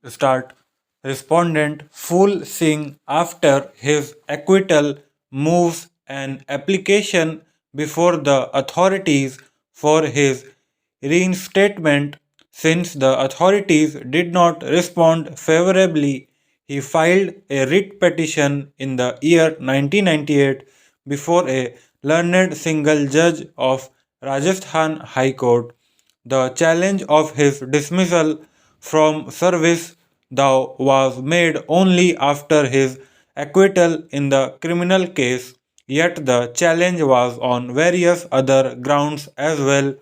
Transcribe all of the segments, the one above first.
Start. Respondent Full Singh, after his acquittal, moves an application before the authorities for his reinstatement. Since the authorities did not respond favorably, he filed a writ petition in the year 1998 before a learned single judge of Rajasthan High Court. The challenge of his dismissal from service, though, was made only after his acquittal in the criminal case, yet the challenge was on various other grounds as well,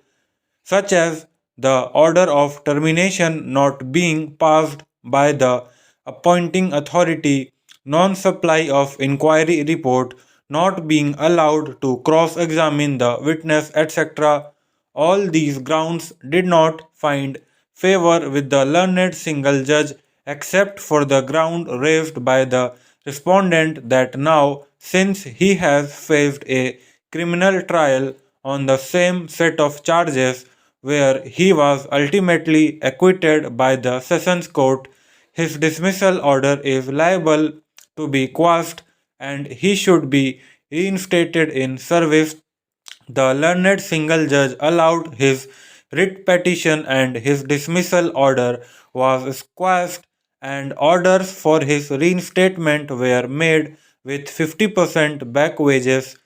such as the order of termination not being passed by the appointing authority, non supply of inquiry report, not being allowed to cross examine the witness, etc. All these grounds did not find favor with the learned single judge except for the ground raised by the respondent that now, since he has faced a criminal trial on the same set of charges where he was ultimately acquitted by the Sessions Court, his dismissal order is liable to be quashed and he should be reinstated in service. The learned single judge allowed his writ petition and his dismissal order was quashed and orders for his reinstatement were made with 50% back wages.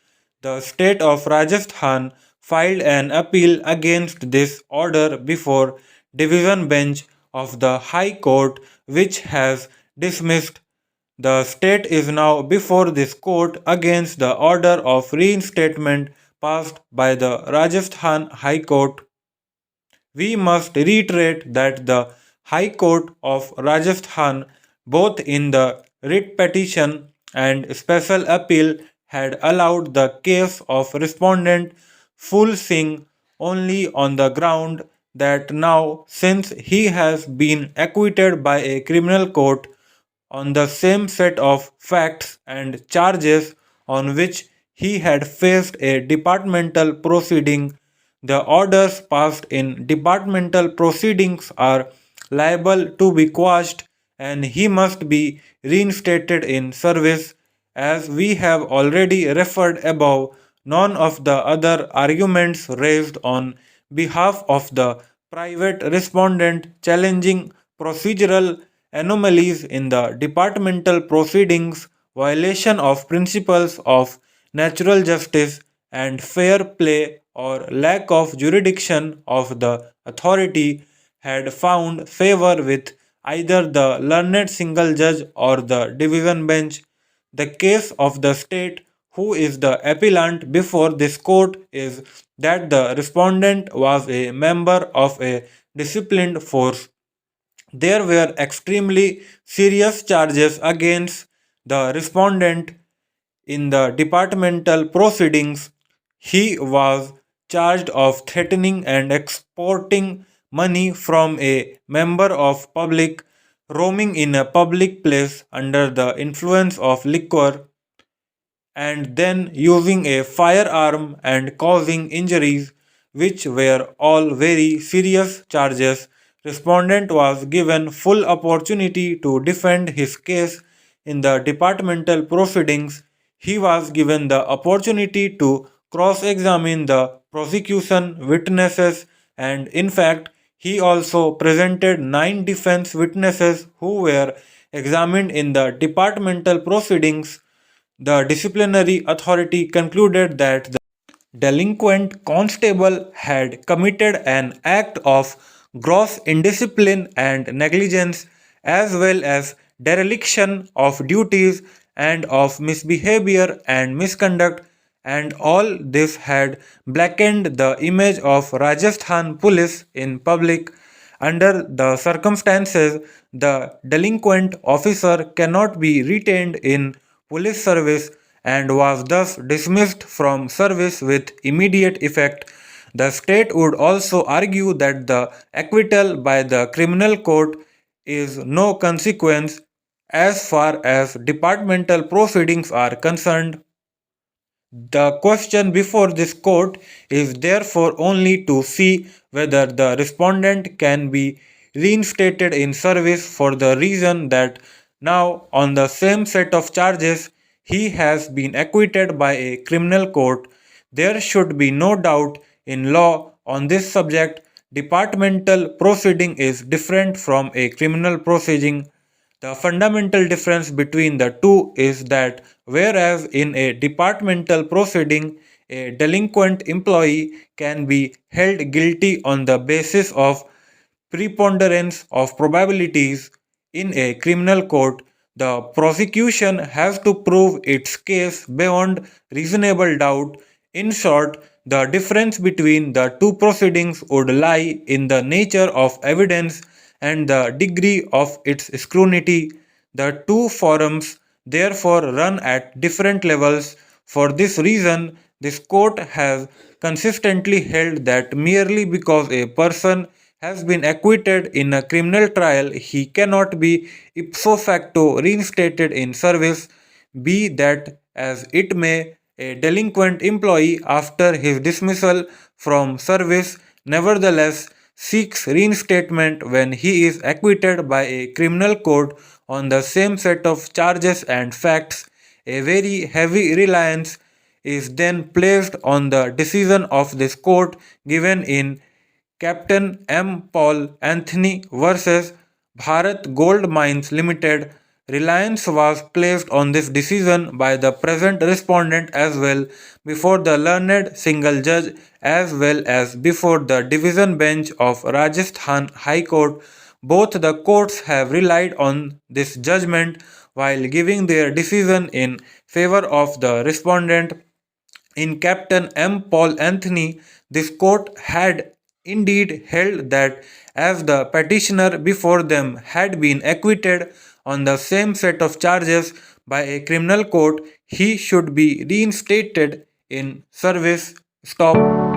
The state of Rajasthan filed an appeal against this order before division bench of the High Court, which has dismissed. The state is now before this court against the order of reinstatement passed by the Rajasthan High Court. We must reiterate that the High Court of Rajasthan, both in the writ petition and special appeal, had allowed the case of respondent Full Singh only on the ground that now, since he has been acquitted by a criminal court on the same set of facts and charges on which he had faced a departmental proceeding, the orders passed in departmental proceedings are liable to be quashed and he must be reinstated in service. As we have already referred above, none of the other arguments raised on behalf of the private respondent challenging procedural anomalies in the departmental proceedings, violation of principles of natural justice and fair play, or lack of jurisdiction of the authority had found favor with either the learned single judge or the division bench. The case of the state, who is the appellant before this court, is that the respondent was a member of a disciplined force. There were extremely serious charges against the respondent in the departmental proceedings. He was charged of threatening and extorting money from a member of public, roaming in a public place under the influence of liquor, and then using a firearm and causing injuries, which were all very serious charges. Respondent was given full opportunity to defend his case in the departmental proceedings. He was given the opportunity to cross examine the prosecution witnesses, and in fact, he also presented 9 defense witnesses who were examined in the departmental proceedings. The disciplinary authority concluded that the delinquent constable had committed an act of gross indiscipline and negligence, as well as dereliction of duties and of misbehavior and misconduct, and all this had blackened the image of Rajasthan police in public. Under the circumstances, the delinquent officer cannot be retained in police service and was thus dismissed from service with immediate effect. The state would also argue that the acquittal by the criminal court is no consequence as far as departmental proceedings are concerned. The question before this court is therefore only to see whether the respondent can be reinstated in service for the reason that now, on the same set of charges, he has been acquitted by a criminal court. There should be no doubt in law on this subject. Departmental proceeding is different from a criminal proceeding. The fundamental difference between the two is that whereas in a departmental proceeding, a delinquent employee can be held guilty on the basis of preponderance of probabilities, in a criminal court, the prosecution has to prove its case beyond reasonable doubt. In short, the difference between the two proceedings would lie in the nature of evidence and the degree of its scrutiny. The two forums therefore run at different levels. For this reason, this court has consistently held that merely because a person has been acquitted in a criminal trial, he cannot be ipso facto reinstated in service. Be that as it may, a delinquent employee after his dismissal from service nevertheless seeks reinstatement when he is acquitted by a criminal court on the same set of charges and facts. A very heavy reliance is then placed on the decision of this court given in Captain M. Paul Anthony versus Bharat Gold Mines Limited. Reliance was placed on this decision by the present respondent as well before the learned single judge as well as before the division bench of Rajasthan High Court. Both the courts have relied on this judgment while giving their decision in favor of the respondent. In Captain M. Paul Anthony, this court had indeed held that as the petitioner before them had been acquitted on the same set of charges by a criminal court, he should be reinstated in service. Stop.